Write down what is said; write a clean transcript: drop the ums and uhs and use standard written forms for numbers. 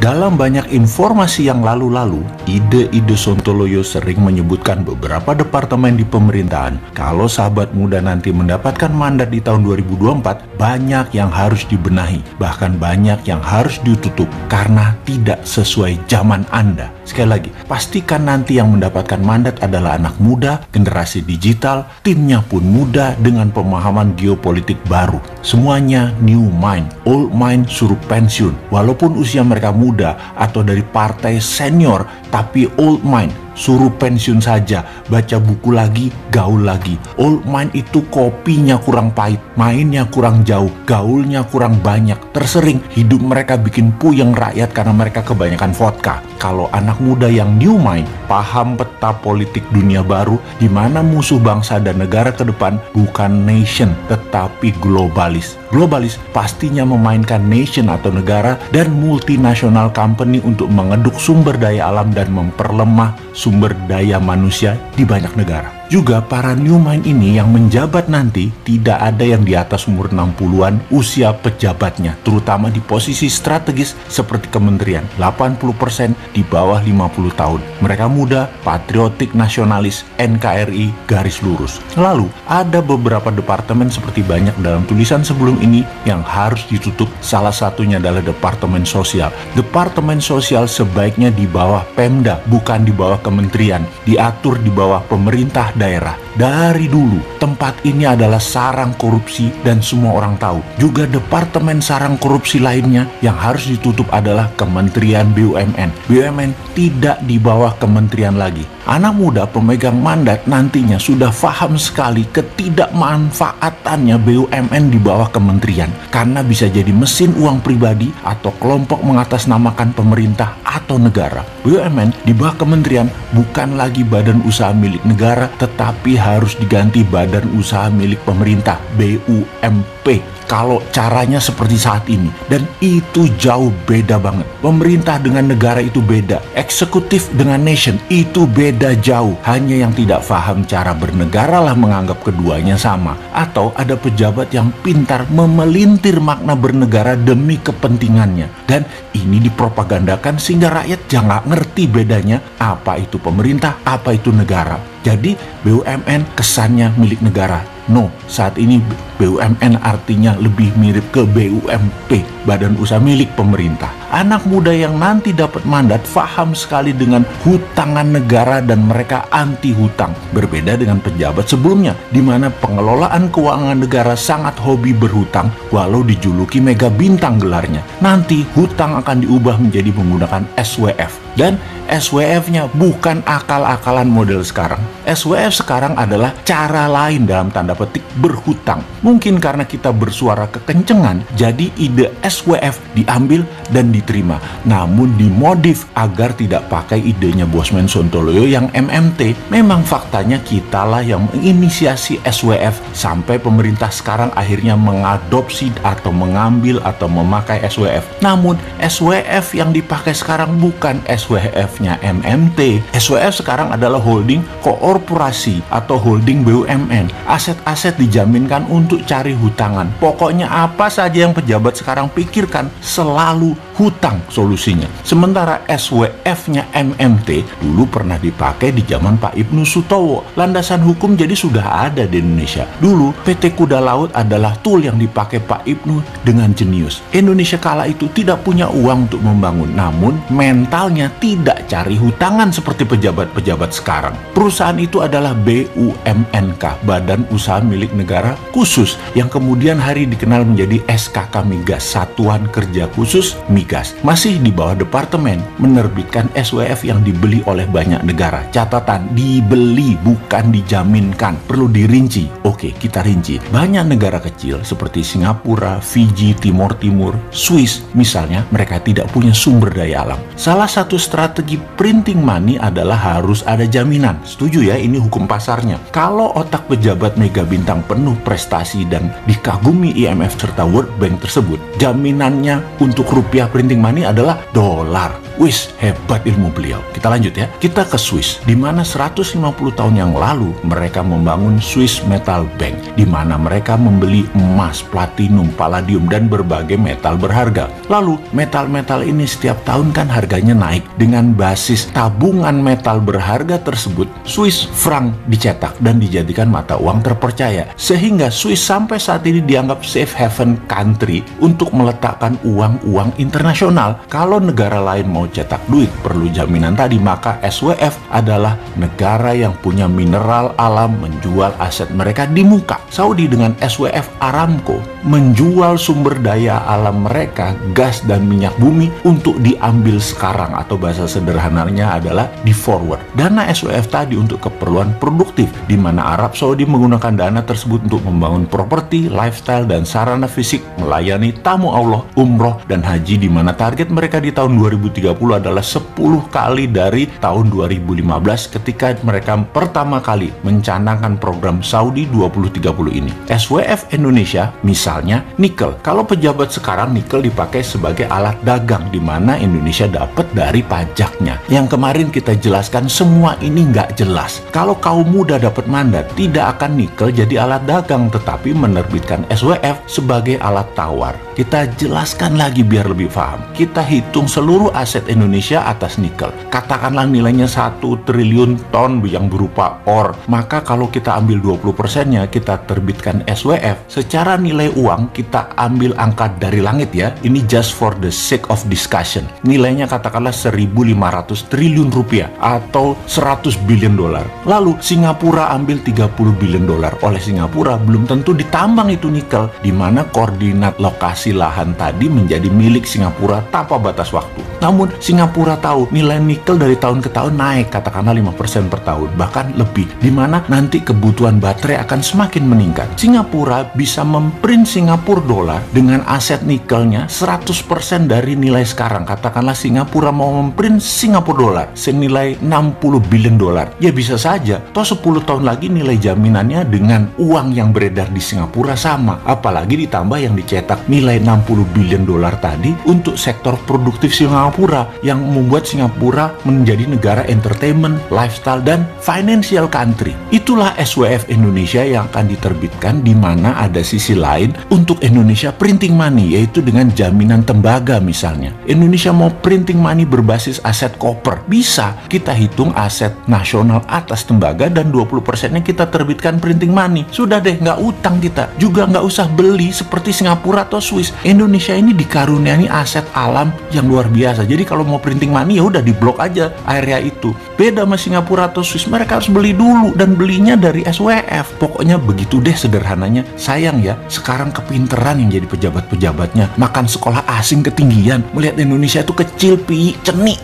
Dalam banyak informasi yang lalu-lalu, ide-ide Sontoloyo sering menyebutkan beberapa departemen di pemerintahan. Kalau sahabat muda nanti mendapatkan mandat di tahun 2024, banyak yang harus dibenahi, bahkan banyak yang harus ditutup karena tidak sesuai zaman Anda. Sekali lagi, pastikan nanti yang mendapatkan mandat adalah anak muda, generasi digital, timnya pun muda dengan pemahaman geopolitik baru. Semuanya new mind, old mind suruh pensiun. Walaupun usia mereka muda atau dari partai senior, tapi old mind suruh pensiun saja, baca buku lagi, gaul lagi. Old mind itu kopinya kurang pahit, mainnya kurang jauh, gaulnya kurang banyak, tersering hidup mereka bikin puyeng rakyat karena mereka kebanyakan vodka. Kalau anak muda yang new mind, paham peta politik dunia baru, di mana musuh bangsa dan negara ke depan bukan nation, tetapi globalis. Globalis pastinya memainkan nation atau negara dan multinational company untuk mengeduk sumber daya alam dan memperlemah sumber daya manusia di banyak negara. Juga para new mind ini yang menjabat nanti tidak ada yang di atas umur 60-an usia pejabatnya, terutama di posisi strategis seperti kementerian. 80% di bawah 50 tahun. Mereka muda, patriotik, nasionalis, NKRI, garis lurus. Lalu, ada beberapa departemen seperti banyak dalam tulisan sebelum ini yang harus ditutup. Salah satunya adalah Departemen Sosial. Departemen Sosial sebaiknya di bawah Pemda, bukan di bawah kementerian. Diatur di bawah pemerintah daerah. Dari dulu, tempat ini adalah sarang korupsi dan semua orang tahu. Juga departemen sarang korupsi lainnya yang harus ditutup adalah Kementerian BUMN. BUMN tidak di bawah kementerian lagi. Anak muda pemegang mandat nantinya sudah paham sekali ketidakmanfaatannya BUMN di bawah kementerian, karena bisa jadi mesin uang pribadi atau kelompok mengatasnamakan pemerintah atau negara. BUMN di bawah kementerian bukan lagi badan usaha milik negara, tetapi harus diganti badan usaha milik pemerintah, BUMP. Kalau caranya seperti saat ini, dan itu jauh beda banget. Pemerintah dengan negara itu beda, eksekutif dengan nation itu beda jauh. Hanya yang tidak paham cara bernegara lah menganggap keduanya sama, atau ada pejabat yang pintar memelintir makna bernegara demi kepentingannya, dan ini dipropagandakan sehingga rakyat jangan ngerti bedanya apa itu pemerintah, apa itu negara. Jadi BUMN kesannya milik negara. No, saat ini BUMN artinya lebih mirip ke BUMP, badan usaha milik pemerintah. Anak muda yang nanti dapat mandat paham sekali dengan hutangan negara dan mereka anti hutang. Berbeda dengan pejabat sebelumnya, di mana pengelolaan keuangan negara sangat hobi berhutang, walau dijuluki mega bintang gelarnya. Nanti hutang akan diubah menjadi menggunakan SWF. Dan SWF-nya bukan akal-akalan model sekarang. SWF sekarang adalah cara lain dalam tanda petik berhutang. Mungkin karena kita bersuara kekencengan, jadi ide SWF diambil dan diterima. Namun dimodif agar tidak pakai idenya Bosman Sontoloyo yang MMT. Memang faktanya kitalah yang menginisiasi SWF sampai pemerintah sekarang akhirnya mengadopsi atau mengambil atau memakai SWF. Namun SWF yang dipakai sekarang bukan SWF-nya MMT. SWF sekarang adalah holding korporasi atau holding BUMN. Aset-aset dijaminkan untuk cari hutangan. Pokoknya apa saja yang pejabat sekarang pikirkan selalu hutang solusinya. Sementara SWF-nya MMT dulu pernah dipakai di zaman Pak Ibnu Sutowo. Landasan hukum jadi sudah ada di Indonesia. Dulu PT Kuda Laut adalah tool yang dipakai Pak Ibnu dengan jenius. Indonesia kala itu tidak punya uang untuk membangun, namun mentalnya tidak cari hutangan seperti pejabat-pejabat sekarang. Perusahaan itu adalah BUMNK, Badan Usaha Milik Negara Khusus, yang kemudian hari dikenal menjadi SKK Migas, Satuan Kerja Khusus Migas. Masih di bawah departemen, menerbitkan SWF yang dibeli oleh banyak negara. Catatan, dibeli bukan dijaminkan. Perlu dirinci. Oke, kita rinci. Banyak negara kecil seperti Singapura, Fiji, Timor Timur, Swiss misalnya, mereka tidak punya sumber daya alam. Salah satu strategi printing money adalah harus ada jaminan. Setuju ya, ini hukum pasarnya. Kalau otak pejabat mega bintang penuh prestasi dan dikagumi IMF serta World Bank tersebut, jaminannya untuk rupiah printing money adalah dolar. Wis, hebat ilmu beliau. Kita lanjut ya. Kita ke Swiss, di mana 150 tahun yang lalu mereka membangun Swiss Metal Bank, di mana mereka membeli emas, platinum, palladium, dan berbagai metal berharga. Lalu, metal-metal ini setiap tahun kan harganya naik. Dengan basis tabungan metal berharga tersebut, Swiss franc dicetak dan dijadikan mata uang terpercaya. Sehingga Swiss sampai saat ini dianggap safe haven country untuk meletakkan uang-uang internasional. Kalau negara lain mau cetak duit perlu jaminan tadi, maka SWF adalah negara yang punya mineral alam menjual aset mereka di muka. Saudi dengan SWF Aramco menjual sumber daya alam mereka, gas dan minyak bumi, untuk diambil sekarang, atau bahasa sederhananya adalah di forward. Dana SWF tadi untuk keperluan produktif, di mana Arab Saudi menggunakan dana tersebut untuk membangun properti, lifestyle, dan sarana fisik, melayani tamu Allah, umroh, dan haji, di mana target mereka di tahun 2030 adalah 10 kali dari tahun 2015 ketika mereka pertama kali mencanangkan program Saudi 2030 ini. SWF Indonesia misalnya nikel. Kalau pejabat sekarang nikel dipakai sebagai alat dagang, di mana Indonesia dapat dari pajaknya. Yang kemarin kita jelaskan semua ini nggak jelas. Kalau kaum muda dapat mandat, tidak akan nikel jadi alat dagang, tetapi menerbitkan SWF sebagai alat tawar. Kita jelaskan lagi biar lebih paham. Kita hitung seluruh aset Indonesia atas nikel. Katakanlah nilainya 1 triliun ton yang berupa ore. Maka kalau kita ambil 20%-nya, kita terbitkan SWF. Secara nilai uang, kita ambil angka dari langit ya. Ini just for the sake of discussion. Nilainya katakanlah 1.500 triliun rupiah atau 100 billion dolar. Lalu Singapura ambil 30 billion dolar. Oleh Singapura belum tentu ditambang itu nikel, di mana koordinat lokasi lahan tadi menjadi milik Singapura tanpa batas waktu. Namun Singapura tahu nilai nikel dari tahun ke tahun naik, katakanlah 5% per tahun, bahkan lebih, di mana nanti kebutuhan baterai akan semakin meningkat. Singapura bisa memprint Singapura dolar dengan aset nikelnya 100% dari nilai sekarang. Katakanlah Singapura mau memprint Singapura dolar senilai 60 billion dolar. Ya bisa saja, toh 10 tahun lagi nilai jaminannya dengan uang yang beredar di Singapura sama. Apalagi ditambah yang dicetak nilai 60 billion dolar tadi untuk sektor produktif Singapura, yang membuat Singapura menjadi negara entertainment, lifestyle, dan financial country. Itulah SWF Indonesia yang akan diterbitkan, di mana ada sisi lain untuk Indonesia printing money, yaitu dengan jaminan tembaga misalnya. Indonesia mau printing money berbasis aset koper, bisa kita hitung aset nasional atas tembaga dan 20%-nya kita terbitkan printing money. Sudah deh, nggak utang kita. Juga nggak usah beli seperti Singapura atau Swiss. Indonesia ini dikaruniai aset alam yang luar biasa. Jadi kalau mau printing money ya udah diblok aja area itu. Beda sama Singapura atau Swiss, mereka harus beli dulu dan belinya dari SWF. Pokoknya begitu deh sederhananya. Sayang ya, sekarang kepinteran yang jadi pejabat-pejabatnya. Makan sekolah asing ketinggian, melihat Indonesia itu kecil, pi, cenik.